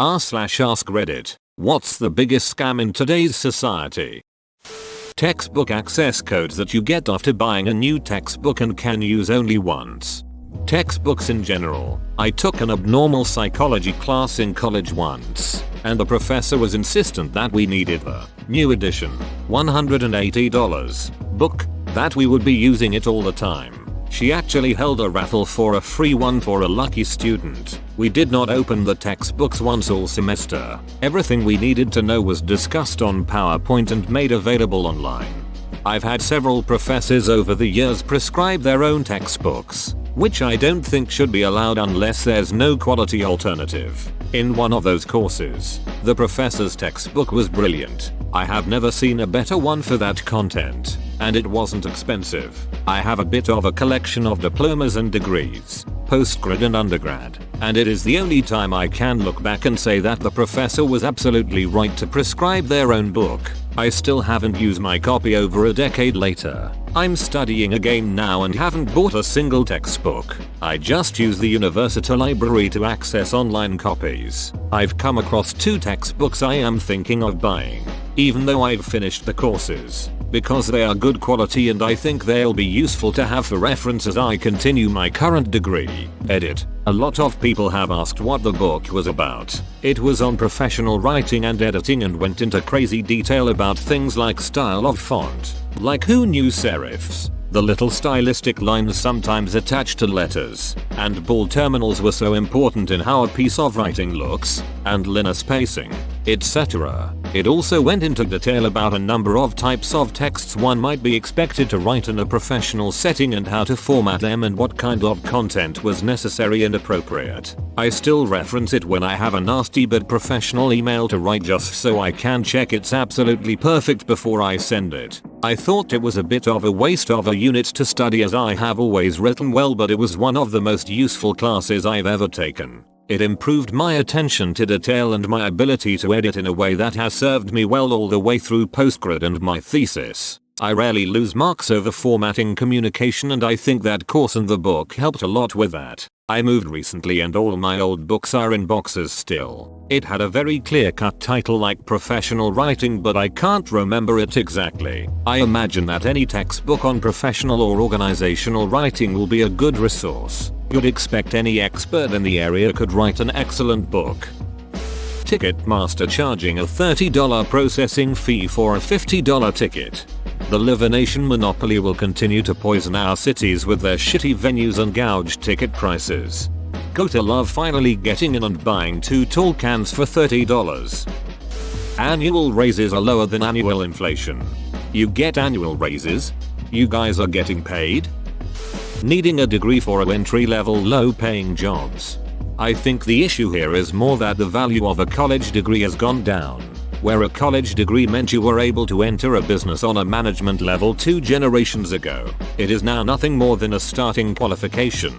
r/ask Reddit. What's the biggest scam in today's society? Textbook access codes that you get after buying a new textbook and can use only once. Textbooks in general. I took an abnormal psychology class in college once, and the professor was insistent that we needed the new edition, $180 book, that we would be using it all the time. She actually held a raffle for a free one for a lucky student. We did not open the textbooks once all semester. Everything we needed to know was discussed on PowerPoint and made available online. I've had several professors over the years prescribe their own textbooks, which I don't think should be allowed unless there's no quality alternative. In one of those courses, the professor's textbook was brilliant. I have never seen a better one for that content, and it wasn't expensive. I have a bit of a collection of diplomas and degrees, postgrad and undergrad, and it is the only time I can look back and say that the professor was absolutely right to prescribe their own book. I still haven't used my copy over a decade later. I'm studying again now and haven't bought a single textbook. I just use the university library to access online copies. I've come across 2 textbooks I am thinking of buying, even though I've finished the courses, because they are good quality and I think they'll be useful to have for reference as I continue my current degree. Edit. A lot of people have asked what the book was about. It was on professional writing and editing and went into crazy detail about things like style of font, like who knew serifs, the little stylistic lines sometimes attached to letters, and bold terminals were so important in how a piece of writing looks, and linear spacing, etc. It also went into detail about a number of types of texts one might be expected to write in a professional setting and how to format them and what kind of content was necessary and appropriate. I still reference it when I have a nasty but professional email to write just so I can check it's absolutely perfect before I send it. I thought it was a bit of a waste of a unit to study as I have always written well, but it was one of the most useful classes I've ever taken. It improved my attention to detail and my ability to edit in a way that has served me well all the way through postgrad and my thesis. I rarely lose marks over formatting communication, and I think that course and the book helped a lot with that. I moved recently and all my old books are in boxes still. It had a very clear-cut title like professional writing, but I can't remember it exactly. I imagine that any textbook on professional or organizational writing will be a good resource. You'd expect any expert in the area could write an excellent book. Ticketmaster charging a $30 processing fee for a $50 ticket. The Live Nation monopoly will continue to poison our cities with their shitty venues and gouged ticket prices. Gotta love finally getting in and buying 2 tall cans for $30. Annual raises are lower than annual inflation. You get annual raises? You guys are getting paid? Needing a degree for entry-level low-paying jobs. I think the issue here is more that the value of a college degree has gone down. Where a college degree meant you were able to enter a business on a management level 2 generations ago, it is now nothing more than a starting qualification.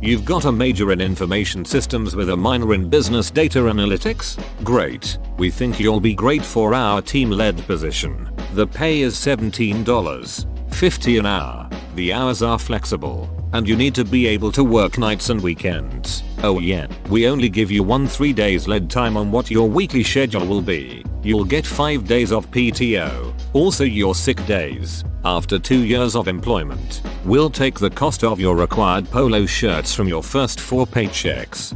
You've got a major in information systems with a minor in business data analytics? Great. We think you'll be great for our team-led position. The pay is $17.50 an hour. The hours are flexible, and you need to be able to work nights and weekends. Oh yeah, we only give you 3 days lead time on what your weekly schedule will be. You'll get 5 days of PTO, also your sick days. After 2 years of employment, we'll take the cost of your required polo shirts from your first 4 paychecks.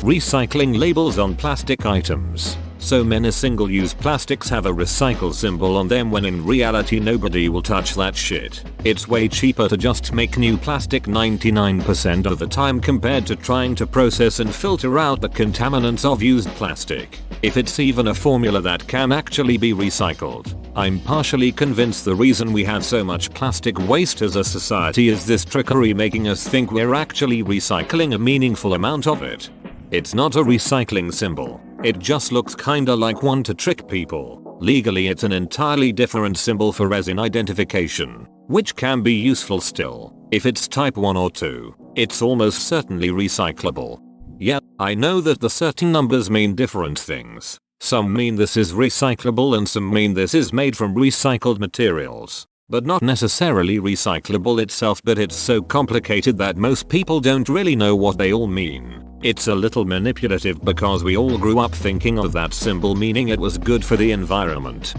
Recycling labels on plastic items. So many single-use plastics have a recycle symbol on them when in reality nobody will touch that shit. It's way cheaper to just make new plastic 99% of the time compared to trying to process and filter out the contaminants of used plastic. If it's even a formula that can actually be recycled. I'm partially convinced the reason we have so much plastic waste as a society is this trickery making us think we're actually recycling a meaningful amount of it. It's not a recycling symbol. It just looks kinda like one to trick people. Legally it's an entirely different symbol for resin identification, which can be useful still. If it's type 1 or 2, it's almost certainly recyclable. Yeah, I know that the certain numbers mean different things. Some mean this is recyclable and some mean this is made from recycled materials. But not necessarily recyclable itself, but it's so complicated that most people don't really know what they all mean. It's a little manipulative because we all grew up thinking of that symbol meaning it was good for the environment.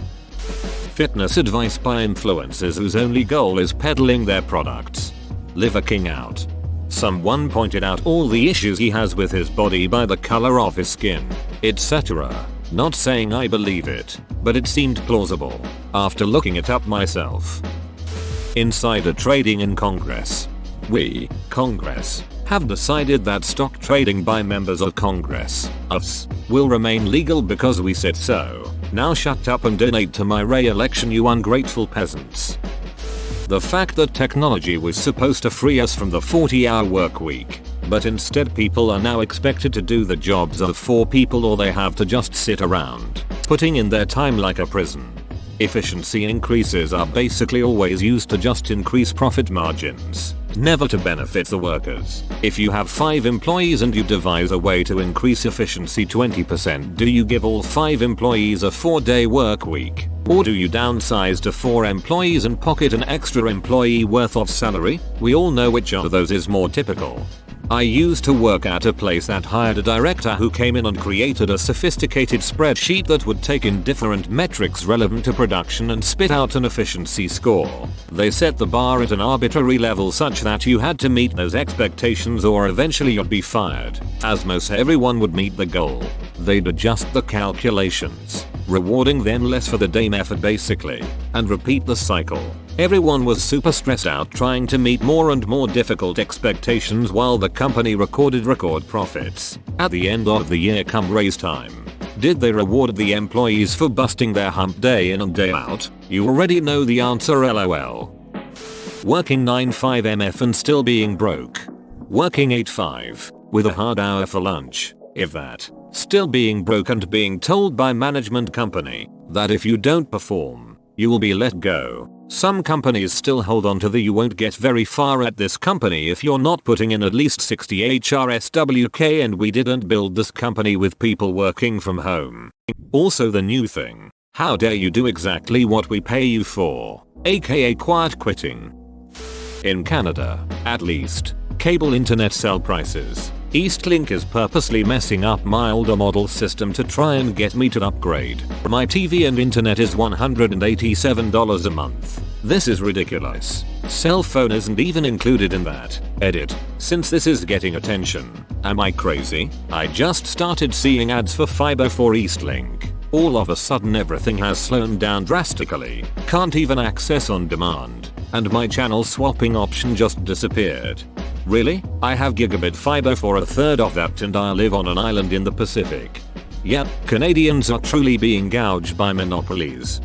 Fitness advice by influencers whose only goal is peddling their products. Liver King out. Someone pointed out all the issues he has with his body by the color of his skin, etc. Not saying I believe it, but it seemed plausible after looking it up myself. Insider trading in Congress. We, Congress, have decided that stock trading by members of Congress, us, will remain legal because we said so. Now shut up and donate to my re-election, you ungrateful peasants. The fact that technology was supposed to free us from the 40-hour work week, but instead people are now expected to do the jobs of 4 people or they have to just sit around, putting in their time like a prison. Efficiency increases are basically always used to just increase profit margins, never to benefit the workers. If you have 5 employees and you devise a way to increase efficiency 20%, do you give all 5 employees a 4-day work week? Or do you downsize to 4 employees and pocket an extra employee worth of salary? We all know which of those is more typical. I used to work at a place that hired a director who came in and created a sophisticated spreadsheet that would take in different metrics relevant to production and spit out an efficiency score. They set the bar at an arbitrary level such that you had to meet those expectations or eventually you'd be fired, as most everyone would meet the goal. They'd adjust the calculations, rewarding them less for the damn effort basically, and repeat the cycle. Everyone was super stressed out trying to meet more and more difficult expectations while the company recorded record profits. At the end of the year come raise time, did they reward the employees for busting their hump day in and day out? You already know the answer, lol. Working 9-5 MF and still being broke. Working 8-5, with a hard hour for lunch, if that. Still being broke and being told by management company that if you don't perform, you will be let go. Some companies still hold on to the you won't get very far at this company if you're not putting in at least 60 HRSWK, and we didn't build this company with people working from home. Also the new thing, how dare you do exactly what we pay you for, aka quiet quitting. In Canada, at least, cable internet cell prices. Eastlink is purposely messing up my older model system to try and get me to upgrade. My TV and internet is $187 a month. This is ridiculous. Cell phone isn't even included in that. Edit. Since this is getting attention, am I crazy? I just started seeing ads for fiber for Eastlink. All of a sudden everything has slowed down drastically. Can't even access on demand. And my channel swapping option just disappeared. Really? I have gigabit fiber for a third of that and I live on an island in the Pacific. Yep, Canadians are truly being gouged by monopolies.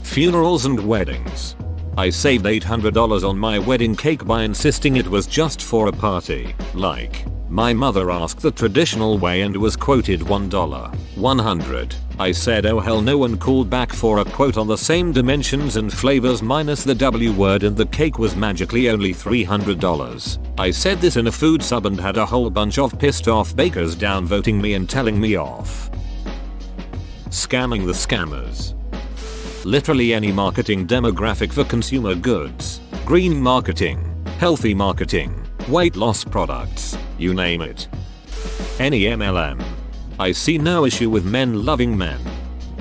Funerals and weddings. I saved $800 on my wedding cake by insisting it was just for a party. Like, my mother asked the traditional way and was quoted $1. 100. I said oh hell no, and called back for a quote on the same dimensions and flavors minus the W word, and the cake was magically only $300. I said this in a food sub and had a whole bunch of pissed off bakers downvoting me and telling me off. Scamming the scammers. Literally any marketing demographic for consumer goods, green marketing, healthy marketing, weight loss products, you name it. Any MLM. I see no issue with men loving men.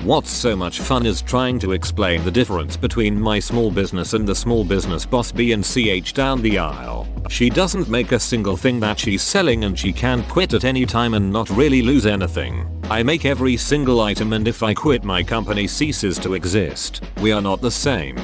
What's so much fun is trying to explain the difference between my small business and the small business boss B and CH down the aisle. She doesn't make a single thing that she's selling and she can quit at any time and not really lose anything. I make every single item, and if I quit my company ceases to exist. We are not the same.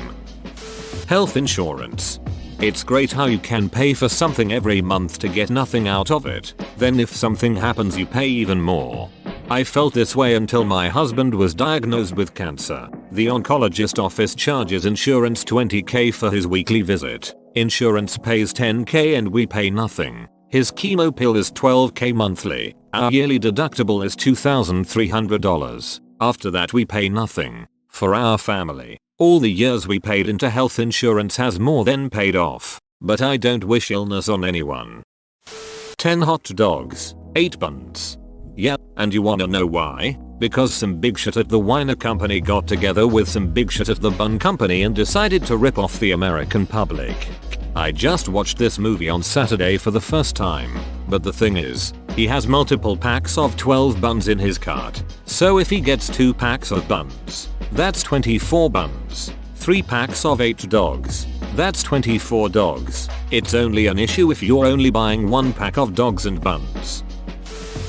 Health insurance. It's great how you can pay for something every month to get nothing out of it. Then if something happens you pay even more. I felt this way until my husband was diagnosed with cancer. The oncologist office charges insurance $20,000 for his weekly visit. Insurance pays $10,000 and we pay nothing. His chemo pill is $12,000 monthly. Our yearly deductible is $2,300. After that we pay nothing. For our family, all the years we paid into health insurance has more than paid off. But I don't wish illness on anyone. 10 hot dogs, 8 buns. Yep, and you wanna know why? Because some big shit at the Weiner company got together with some big shit at the bun company and decided to rip off the American public. I just watched this movie on Saturday for the first time. But the thing is, he has multiple packs of 12 buns in his cart. So if he gets 2 packs of buns, that's 24 buns. 3 packs of 8 dogs, that's 24 dogs. It's only an issue if you're only buying 1 pack of dogs and buns.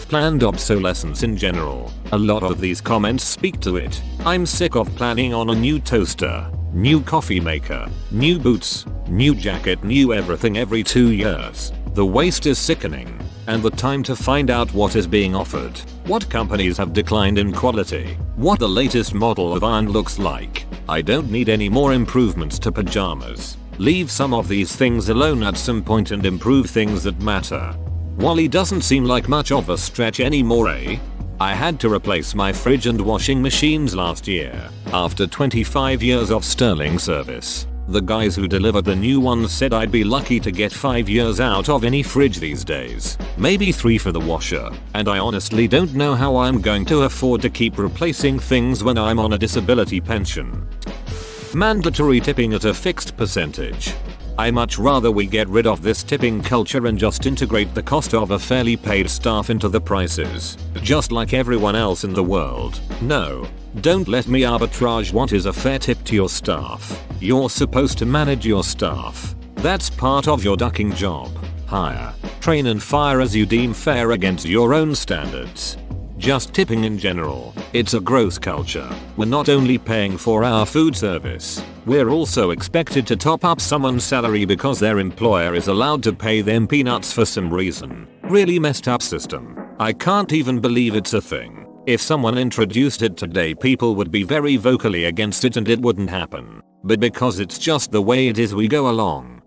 Planned obsolescence in general. A lot of these comments speak to it. I'm sick of planning on a new toaster, new coffee maker, new boots, new jacket, new everything every 2 years. The waste is sickening. And the time to find out what is being offered, what companies have declined in quality, what the latest model of iron looks like. I don't need any more improvements to pajamas. Leave some of these things alone at some point and improve things that matter. Wally doesn't seem like much of a stretch anymore, eh? I had to replace my fridge and washing machines last year, after 25 years of sterling service. The guys who delivered the new ones said I'd be lucky to get 5 years out of any fridge these days. Maybe 3 for the washer. And I honestly don't know how I'm going to afford to keep replacing things when I'm on a disability pension. Mandatory tipping at a fixed percentage. I much rather we get rid of this tipping culture and just integrate the cost of a fairly paid staff into the prices, just like everyone else in the world. No, don't let me arbitrage what is a fair tip to your staff. You're supposed to manage your staff. That's part of your ducking job. Hire, train and fire as you deem fair against your own standards. Just tipping in general, it's a gross culture. We're not only paying for our food service, we're also expected to top up someone's salary because their employer is allowed to pay them peanuts for some reason. Really messed up system. I can't even believe it's a thing. If someone introduced it today, people would be very vocally against it and it wouldn't happen. But because it's just the way it is, we go along.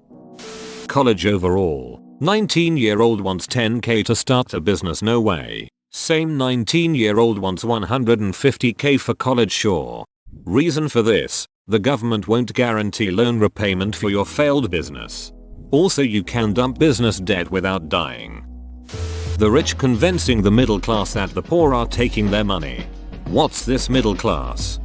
College overall. 19-year-old wants 10k to start a business, no way. Same 19-year-old wants 150k for college, sure. Reason for this, the government won't guarantee loan repayment for your failed business. Also, you can dump business debt without dying. The rich convincing the middle class that the poor are taking their money. What's this middle class?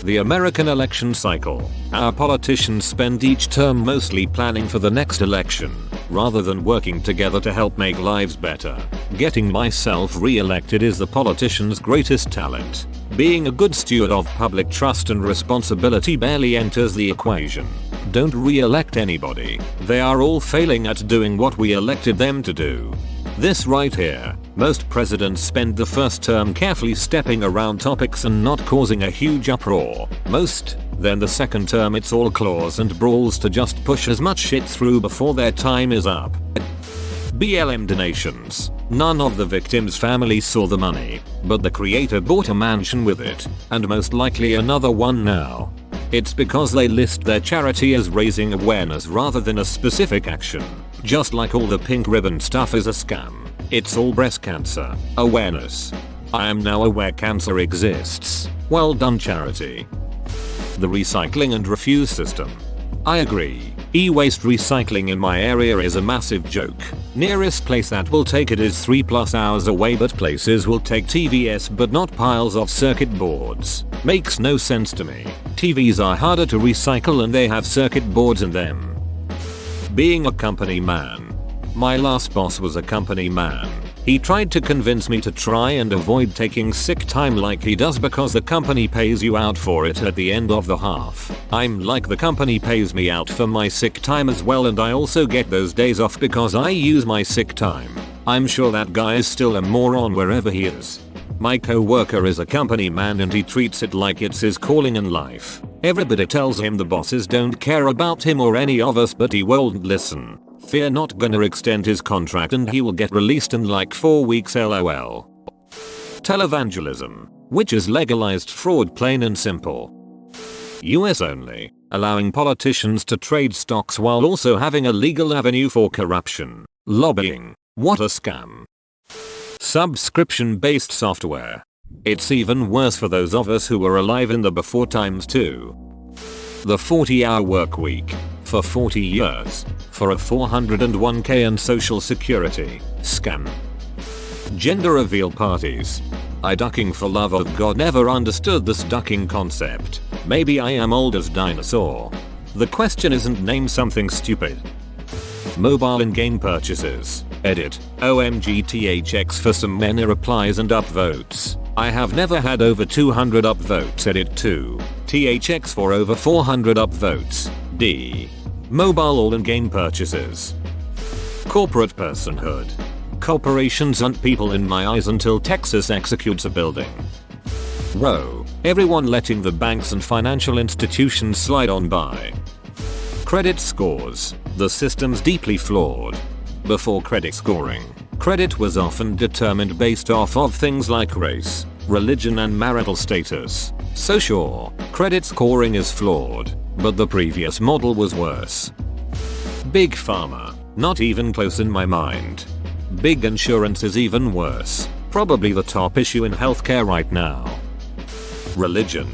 The American election cycle. Our politicians spend each term mostly planning for the next election, rather than working together to help make lives better. Getting myself re-elected is the politician's greatest talent. Being a good steward of public trust and responsibility barely enters the equation. Don't re-elect anybody. They are all failing at doing what we elected them to do. This right here. Most presidents spend the first term carefully stepping around topics and not causing a huge uproar. Then the second term it's all claws and brawls to just push as much shit through before their time is up. BLM donations. None of the victims' families saw the money, but the creator bought a mansion with it, and most likely another one now. It's because they list their charity as raising awareness rather than a specific action. Just like all the pink ribbon stuff is a scam. It's all breast cancer awareness. I am now aware cancer exists. Well done, charity. The recycling and refuse system. I agree. E-waste recycling in my area is a massive joke. Nearest place that will take it is 3+ hours away, but places will take TVS but not piles of circuit boards. Makes no sense to me. TVs are harder to recycle and they have circuit boards in them. Being a company man. My last boss was a company man. He tried to convince me to try and avoid taking sick time like he does because the company pays you out for it at the end of the half. I'm like, the company pays me out for my sick time as well, and I also get those days off because I use my sick time. I'm sure that guy is still a moron wherever he is. My co-worker is a company man and he treats it like it's his calling in life. Everybody tells him the bosses don't care about him or any of us, but he won't listen. Fear not, gonna extend his contract and he will get released in like 4 weeks, lol. Televangelism, which is legalized fraud, plain and simple. US only, allowing politicians to trade stocks while also having a legal avenue for corruption. Lobbying, what a scam. Subscription-based software. It's even worse for those of us who were alive in the before times too. The 40-hour work week. For 40 years. For a 401k and social security. Scam. Gender reveal parties. I ducking for love of God never understood this ducking concept. Maybe I am old as dinosaur. The question isn't name something stupid. Mobile in-game purchases. Edit. OMG THX for some many replies and upvotes. I have never had over 200 upvotes. Edit 2. THX for over 400 upvotes. D. Mobile all in-game purchases. Corporate personhood. Corporations aren't people in my eyes until Texas executes a building. Row. Everyone letting the banks and financial institutions slide on by. Credit scores. The system's deeply flawed. Before credit scoring, credit was often determined based off of things like race, religion and marital status. So sure, credit scoring is flawed, but the previous model was worse. Big Pharma. Not even close in my mind. Big Insurance is even worse. Probably the top issue in healthcare right now. Religion.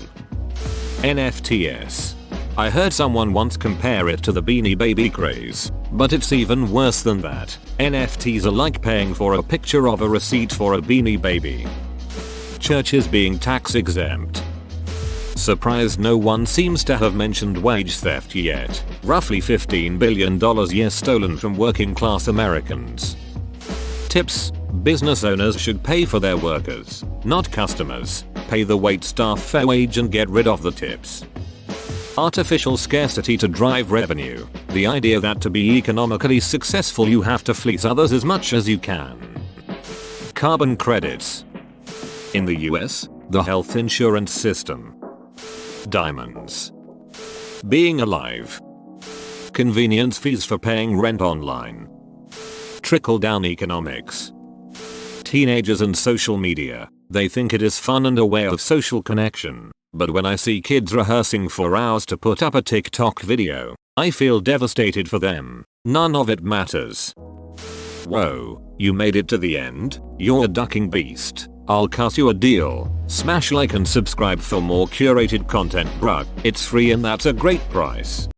NFTs. I heard someone once compare it to the Beanie Baby craze, but it's even worse than that. NFTs are like paying for a picture of a receipt for a Beanie Baby. Churches being tax exempt. Surprised no one seems to have mentioned wage theft yet. Roughly $15 billion a year stolen from working class Americans. Tips. Business owners should pay for their workers, not customers. Pay the wait staff fair wage and get rid of the tips. Artificial scarcity to drive revenue. The idea that to be economically successful you have to fleece others as much as you can. Carbon credits. In the US, the health insurance system. Diamonds. Being alive. Convenience fees for paying rent online. Trickle-down economics. Teenagers and social media. They think it is fun and a way of social connection. But when I see kids rehearsing for hours to put up a TikTok video, I feel devastated for them. None of it matters. Whoa, you made it to the end? You're a ducking beast. I'll cut you a deal. Smash like and subscribe for more curated content, bruh. It's free and that's a great price.